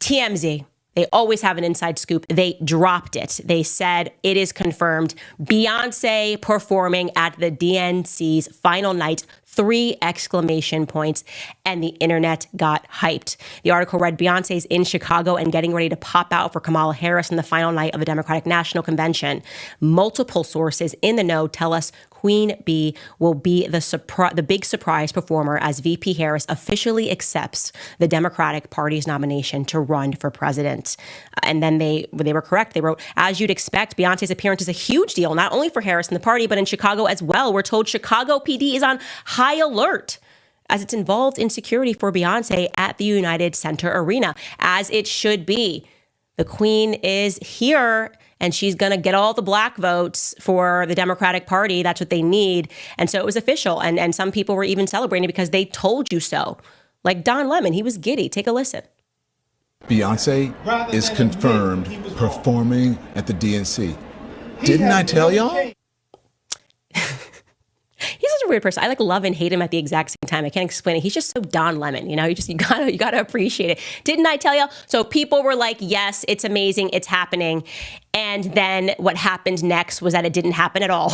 TMZ. They always have an inside scoop. They dropped it. They said it is confirmed. Beyonce performing at the DNC's final night, 3 exclamation points, and the internet got hyped. The article read, Beyonce's in Chicago and getting ready to pop out for Kamala Harris in the final night of the Democratic National Convention. Multiple sources in the know tell us Queen Bee will be the big surprise performer as VP Harris officially accepts the Democratic Party's nomination to run for president. And then they were correct. They wrote, as you'd expect, Beyonce's appearance is a huge deal, not only for Harris and the party, but in Chicago as well. We're told Chicago PD is on high alert as it's involved in security for Beyonce at the United Center Arena, as it should be. The Queen is here, and she's going to get all the black votes for the Democratic Party. That's what they need. And so it was official. And some people were even celebrating because they told you so. Like Don Lemon, he was giddy. Take a listen. Beyonce is confirmed performing at the DNC. Didn't I tell y'all? He's such a weird person. I love and hate him at the exact same time. I can't explain it. He's just so Don Lemon, you gotta appreciate it. Didn't I tell you? So people were like, yes, it's amazing, it's happening. And then what happened next was that it didn't happen at all.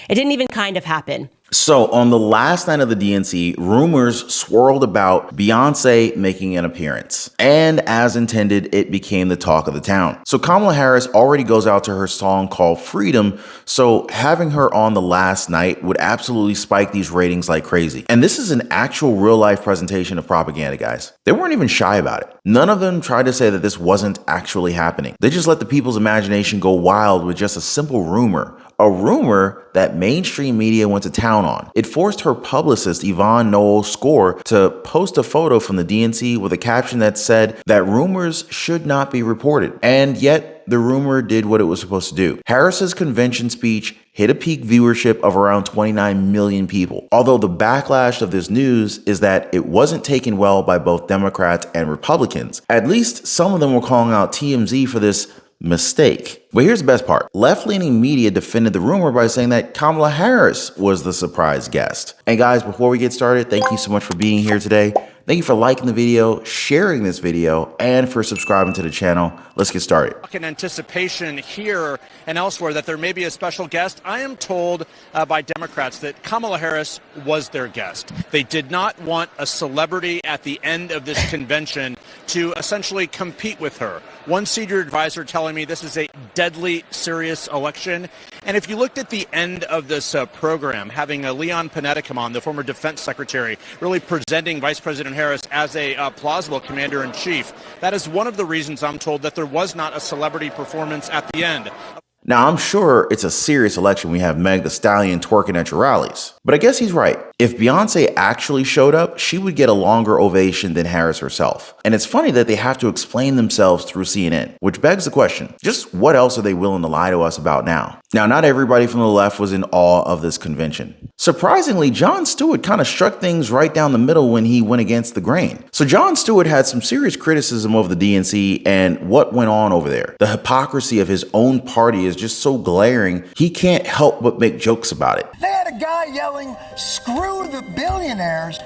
It didn't even kind of happen. So on the last night of the DNC, rumors swirled about Beyonce making an appearance. And as intended, it became the talk of the town. So Kamala Harris already goes out to her song called Freedom. So having her on the last night would absolutely spike these ratings like crazy. And this is an actual real life presentation of propaganda, guys. They weren't even shy about it. None of them tried to say that this wasn't actually happening. They just let the people's imagination go wild with just a simple rumor. A rumor that mainstream media went to town on. It forced her publicist, Yvonne Knowles Score, to post a photo from the DNC with a caption that said that rumors should not be reported. And yet, the rumor did what it was supposed to do. Harris's convention speech hit a peak viewership of around 29 million people. Although the backlash of this news is that it wasn't taken well by both Democrats and Republicans. At least some of them were calling out TMZ for this mistake. But here's the best part. Left-leaning media defended the rumor by saying that Kamala Harris was the surprise guest. And guys, before we get started, thank you so much for being here today. Thank you for liking the video, sharing this video, and for subscribing to the channel. Let's get started. In anticipation here and elsewhere that there may be a special guest, I am told by Democrats that Kamala Harris was their guest. They did not want a celebrity at the end of this convention to essentially compete with her. One senior advisor telling me this is a deadly serious election. And if you looked at the end of this program, having Leon Panetta come on, the former defense secretary, really presenting Vice President Harris as a plausible commander-in-chief, that is one of the reasons I'm told that there was not a celebrity performance at the end. Now, I'm sure it's a serious election. We have Meg Thee Stallion twerking at your rallies. But I guess he's right. If Beyonce actually showed up, she would get a longer ovation than Harris herself. And it's funny that they have to explain themselves through CNN, which begs the question, just what else are they willing to lie to us about now? Now, not everybody from the left was in awe of this convention. Surprisingly, Jon Stewart kind of struck things right down the middle when he went against the grain. So Jon Stewart had some serious criticism of the DNC and what went on over there. The hypocrisy of his own party is just so glaring, he can't help but make jokes about it. They had a guy yelling, "Screw the billionaires,"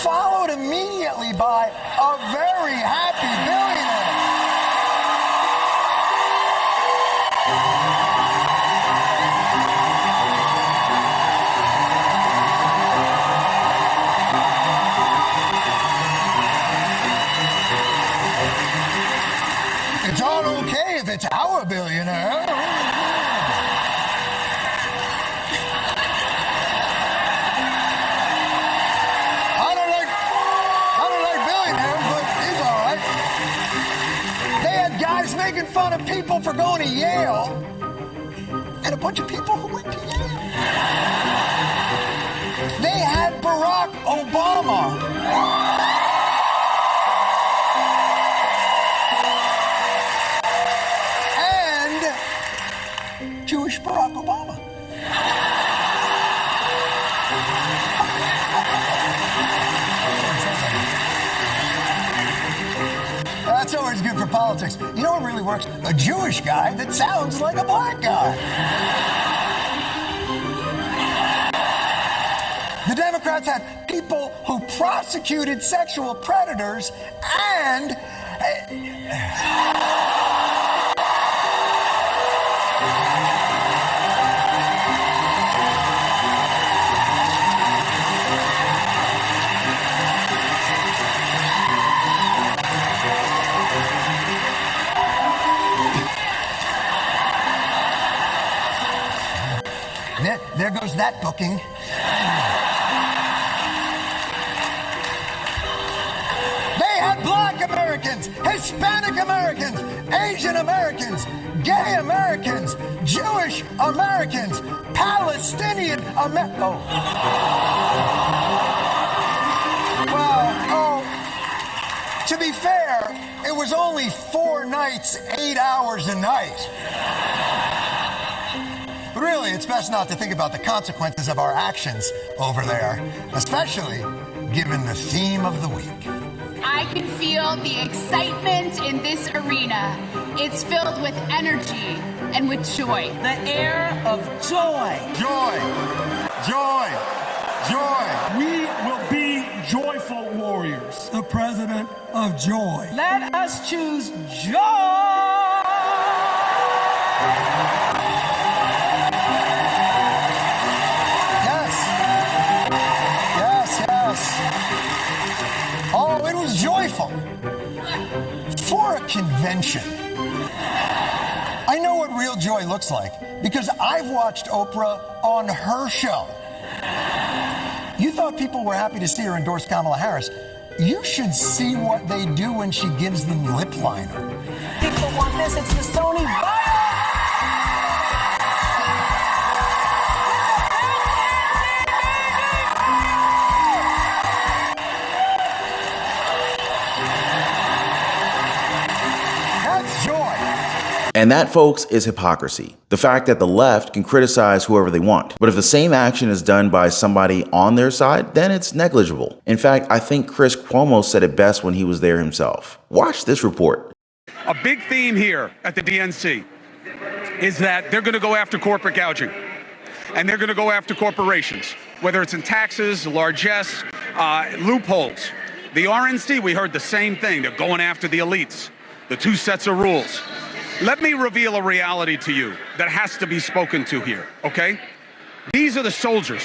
followed immediately by a very happy billionaire. It's all okay if it's our billionaire. I don't like billionaires, but he's all right. They had guys making fun of people for going to Yale, and a bunch of people who went to Yale. They had Barack Obama. Jewish Barack Obama. That's always good for politics. You know what really works? A Jewish guy that sounds like a black guy. The Democrats had people who prosecuted sexual predators and... There goes that booking. They had black Americans, Hispanic Americans, Asian Americans, gay Americans, Jewish Americans, Palestinian Americans. Oh. Well, to be fair, it was only 4 nights, 8 hours a night. But really, it's best not to think about the consequences of our actions over there, especially given the theme of the week. I can feel the excitement in this arena. It's filled with energy and with joy. The air of joy. Joy. Joy. Joy. We will be joyful warriors. The president of joy. Let us choose joy. Oh, it was joyful. For a convention. I know what real joy looks like because I've watched Oprah on her show. You thought people were happy to see her endorse Kamala Harris. You should see what they do when she gives them lip liner. People want this. It's the Sony Bio. And that, folks, is hypocrisy. The fact that the left can criticize whoever they want. But if the same action is done by somebody on their side, then it's negligible. In fact, I think Chris Cuomo said it best when he was there himself. Watch this report. A big theme here at the DNC is that they're going to go after corporate gouging. And they're going to go after corporations, whether it's in taxes, largesse, loopholes. The RNC, we heard the same thing. They're going after the elites, the 2 sets of rules. Let me reveal a reality to you that has to be spoken to here, okay? These are the soldiers.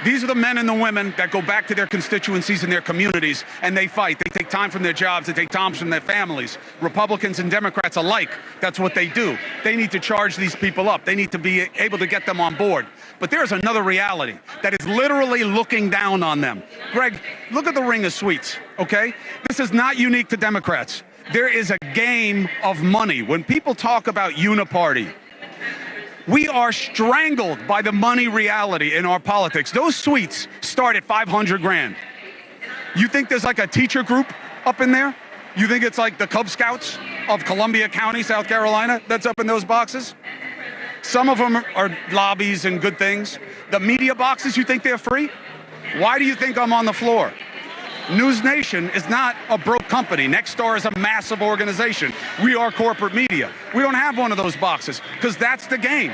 These are the men and the women that go back to their constituencies and their communities, and they fight. They take time from their jobs. They take time from their families. Republicans and Democrats alike, that's what they do. They need to charge these people up. They need to be able to get them on board. But there's another reality that is literally looking down on them. Greg, look at the ring of sweets, okay? This is not unique to Democrats. There is a game of money. When people talk about uniparty, we are strangled by the money reality in our politics. Those suites start at 500 grand. You think there's like a teacher group up in there? You think it's like the Cub Scouts of Columbia County, South Carolina, that's up in those boxes? Some of them are lobbies and good things. The media boxes, you think they're free? Why do you think I'm on the floor? News Nation is not a broke company. Nexstar is a massive organization. We are corporate media. We don't have one of those boxes because that's the game.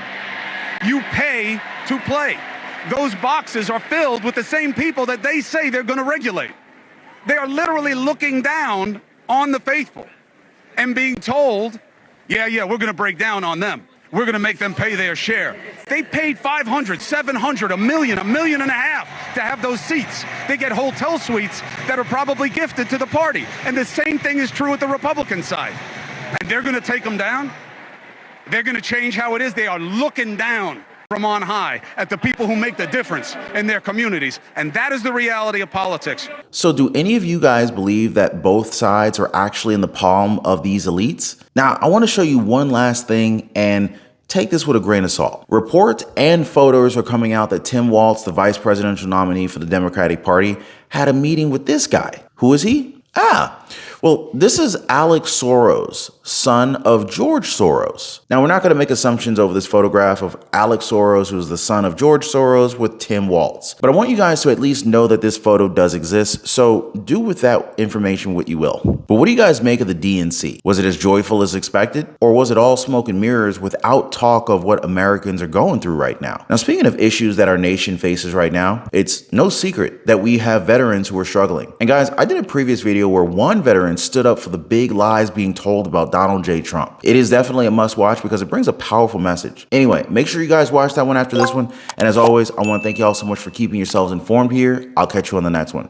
You pay to play. Those boxes are filled with the same people that they say they're going to regulate. They are literally looking down on the faithful and being told, yeah, we're going to break down on them. We're going to make them pay their share. They paid $500, $700, $1 million, $1.5 million to have those seats. They get hotel suites that are probably gifted to the party. And the same thing is true at the Republican side. And they're going to take them down. They're going to change how it is. They are looking down from on high at the people who make the difference in their communities. And that is the reality of politics. So do any of you guys believe that both sides are actually in the palm of these elites? Now, I want to show you one last thing, and take this with a grain of salt. Reports and photos are coming out that Tim Walz, the vice presidential nominee for the Democratic Party, had a meeting with this guy. Who is he? Well, this is Alex Soros, son of George Soros. Now, we're not going to make assumptions over this photograph of Alex Soros, who's the son of George Soros, with Tim Walz. But I want you guys to at least know that this photo does exist, so do with that information what you will. But what do you guys make of the DNC? Was it as joyful as expected? Or was it all smoke and mirrors without talk of what Americans are going through right now? Now, speaking of issues that our nation faces right now, it's no secret that we have veterans who are struggling. And guys, I did a previous video where one veteran stood up for the big lies being told about Donald J. Trump. It is definitely a must watch because it brings a powerful message. Anyway, make sure you guys watch that one after this one. And as always, I want to thank you all so much for keeping yourselves informed here. I'll catch you on the next one.